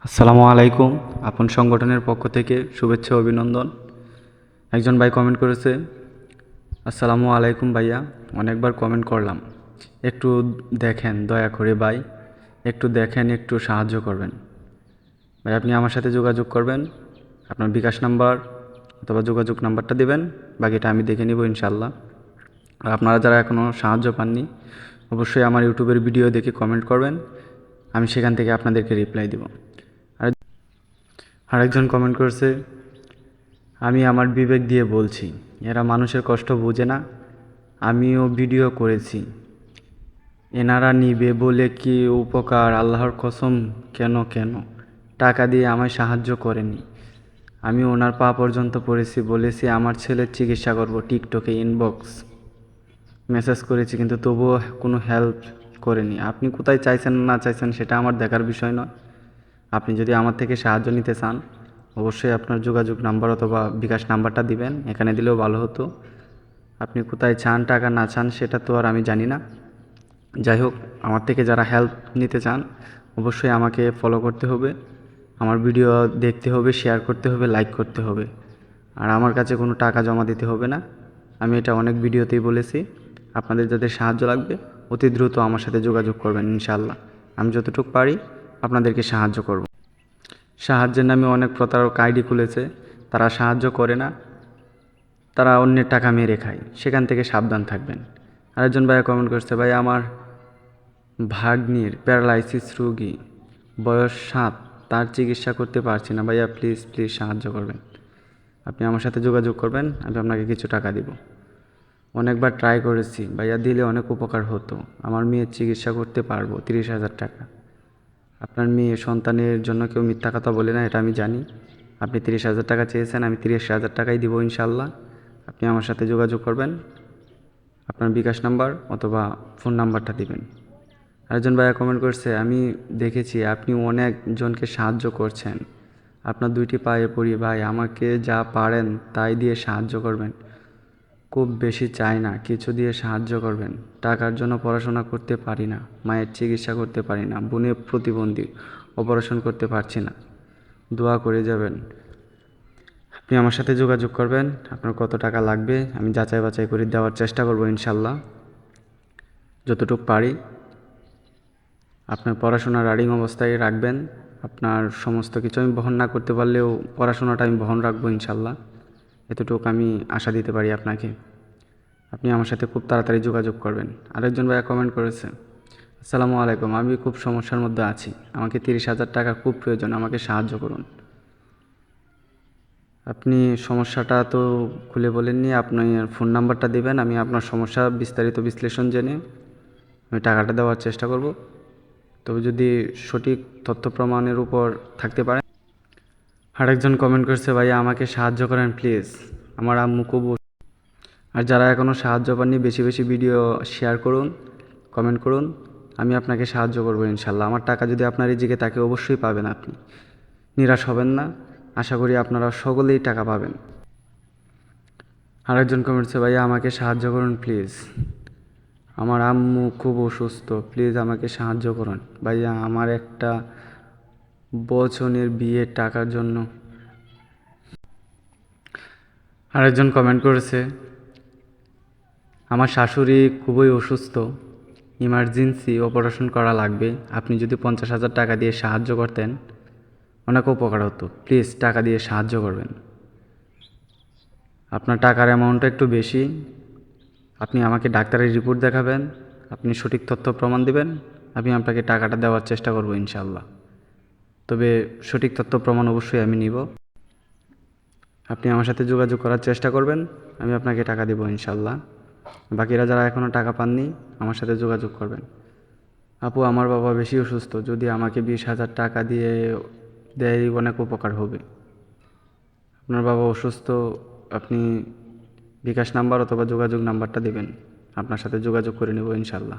আসসালামু আলাইকুম। আপন সংগঠনের পক্ষ থেকে শুভেচ্ছা ও অভিনন্দন। একজন ভাই কমেন্ট করেছে, আসসালামু আলাইকুম ভাইয়া, অনেকবার কমেন্ট করলাম, একটু দেখেন দয়া করে ভাই, একটু দেখেন, একটু সাহায্য করবেন ভাই। আপনি আমার সাথে যোগাযোগ করবেন, আপনার বিকাশ নাম্বার অথবা যোগাযোগ নাম্বারটা দেবেন, বাকিটা আমি দেখে নিব ইনশাল্লাহ। আর আপনারা যারা এখনও সাহায্য পাননি, অবশ্যই আমার ইউটিউবের ভিডিও দেখে কমেন্ট করবেন, আমি সেখান থেকে আপনাদেরকে রিপ্লাই দেব। আরেকজন কমেন্ট করেছে, আমি আমার বিবেক দিয়ে বলছি, এরা মানুষের কষ্ট বোঝে না, আমিও ভিডিও করেছি, এনারা নিবে বলে কি উপকার, আল্লাহর কসম, কেন কেন টাকা দিয়ে আমায় সাহায্য করেনি, আমি ওনার পা পর্যন্ত পড়েছি, বলেছি আমার ছেলের চিকিৎসা করব, টিকটকে ইনবক্স মেসেজ করেছি, কিন্তু তবুও কোনো হেল্প করেনি। আপনি কোথায় চাইছেন না চাইছেন সেটা আমার দেখার বিষয় নয়। আপনি যদি আমার থেকে সাহায্য নিতে চান, অবশ্যই আপনার যোগাযোগ নাম্বার অথবা বিকাশ নাম্বারটা দিবেন, এখানে দিলেও ভালো হতো। আপনি কোথায় চান টাকা না চান সেটা তো আর আমি জানি না। যাই হোক, আমার থেকে যারা হেল্প নিতে চান অবশ্যই আমাকে ফলো করতে হবে, আমার ভিডিও দেখতে হবে, শেয়ার করতে হবে, লাইক করতে হবে। আর আমার কাছে কোনো টাকা জমা দিতে হবে না, আমি এটা অনেক ভিডিওতেই বলেছি। আপনাদের যাদের সাহায্য লাগবে অতি দ্রুত আমার সাথে যোগাযোগ করবেন ইনশাআল্লাহ। আমি যতটুকু পারি আপনাদেরকে সাহায্য করব। সাহায্যের নামে অনেক প্রতারক আইডি খুলেছে, তারা সাহায্য করে না, তারা অন্যের টাকা মেরে খায়, সেখান থেকে সাবধান থাকবেন। আরেকজন ভাইয়া কমেন্ট করছে, ভাই আমার ভাগ্নির প্যারালাইসিস রোগী, বয়স 7, তার চিকিৎসা করতে পারছি না, ভাইয়া প্লিজ প্লিজ সাহায্য করবেন। আপনি আমার সাথে যোগাযোগ করবেন, আমি আপনাকে কিছু টাকা দিব। অনেকবার ট্রাই করেছি ভাইয়া, দিলে অনেক উপকার হতো, আমার মেয়ের চিকিৎসা করতে পারবো, 30,000 টাকা। আপনার মেয়ে সন্তানের জন্য কেউ মিথ্যা কথা বলে না, এটা আমি জানি। আপনি 30,000 টাকা চেয়েছেন, আমি 30,000 টাকাই দিব ইনশাল্লাহ। আপনি আমার সাথে যোগাযোগ করবেন, আপনার বিকাশ নাম্বার অথবা ফোন নাম্বারটা দিবেন। আরেকজন ভাইয়া কমেন্ট করছে, আমি দেখেছি আপনি অনেকজনকে সাহায্য করছেন, আপনার 2টি পায়ে পড়ি ভাই, আমাকে যা পারেন তাই দিয়ে সাহায্য করবেন, খুব বেশি চাই না, কিছু দিয়ে সাহায্য করবেন। টাকার জন্য পড়াশোনা করতে পারি না, মায়ের চিকিৎসা করতে পারি না, বোনের প্রতিবন্ধী, অপারেশন করতে পারছি না, দোয়া করে যাবেন। আপনি আমার সাথে যোগাযোগ করবেন, আপনার কত টাকা লাগবে আমি যাচাই বাছাই করে দেওয়ার চেষ্টা করব ইনশাল্লাহ, যতটুকু পারি। আপনার পড়াশোনা রানিং অবস্থায় রাখবেন, আপনার সমস্ত কিছু আমি বহন না করতে পারলেও পড়াশোনাটা আমি বহন রাখবো ইনশাল্লাহ, এতটুকু আমি আশা দিতে পারি আপনাকে। আপনি আমার সাথে খুব তাড়াতাড়ি যোগাযোগ করবেন। আরেকজন ভাইয়া কমেন্ট করেছে, আসসালামু আলাইকুম, আমি খুব সমস্যার মধ্যে আছি, আমাকে 30,000 টাকা খুব প্রয়োজন, আমাকে সাহায্য করুন। আপনি সমস্যাটা তো খুলে বলেননি, আপনি ফোন নাম্বারটা দিবেন, আমি আপনার সমস্যা বিস্তারিত বিশ্লেষণ জেনে আমি টাকাটা দেওয়ার চেষ্টা করব। তবে যদি সঠিক তথ্য প্রমাণের উপর থাকতে পারে। আরেকজন কমেন্ট করছে, ভাইয়া আমাকে সাহায্য করেন প্লিজ, আমার আম্মু খুব। আর যারা এখনও সাহায্য পাননি বেশি বেশি ভিডিও শেয়ার করুন, কমেন্ট করুন, আমি আপনাকে সাহায্য করবো ইনশাল্লাহ। আমার টাকা যদি আপনার রিজিকে থাকে অবশ্যই পাবেন, আপনি নিরাশ হবেন না, আশা করি আপনারা সকলেই টাকা পাবেন। আরেকজন কমেন্ট করছে, ভাইয়া আমাকে সাহায্য করুন প্লিজ, আমার আম্মু খুব অসুস্থ, প্লিজ আমাকে সাহায্য করুন ভাইয়া, আমার একটা বছরের বিয়ের টাকার জন্য। আরেকজন কমেন্ট করেছে, আমার শাশুড়ি খুবই অসুস্থ, ইমার্জেন্সি অপারেশন করা লাগবে, আপনি যদি 50,000 টাকা দিয়ে সাহায্য করতেন অনেক উপকার হতো, প্লিজ টাকা দিয়ে সাহায্য করবেন। আপনার টাকার অ্যামাউন্টটা একটু বেশি, আপনি আমাকে ডাক্তারের রিপোর্ট দেখাবেন, আপনি সঠিক তথ্য প্রমাণ দিবেন, আমি আপনাকে টাকাটা দেওয়ার চেষ্টা করব ইনশাল্লাহ। তবে সঠিক তথ্য প্রমাণ অবশ্যই আমি নিব। আপনি আমার সাথে যোগাযোগ করার চেষ্টা করবেন, আমি আপনাকে টাকা দেবো ইনশাল্লাহ। বাকিরা যারা এখনও টাকা পাননি আমার সাথে যোগাযোগ করবেন। আপু আমার বাবা বেশি অসুস্থ, যদি আমাকে 20,000 টাকা দিয়ে দেয় অনেক উপকার হবে। আপনার বাবা অসুস্থ, আপনি বিকাশ নাম্বার অথবা যোগাযোগ নাম্বারটা দেবেন, আপনার সাথে যোগাযোগ করে নেব ইনশাল্লাহ।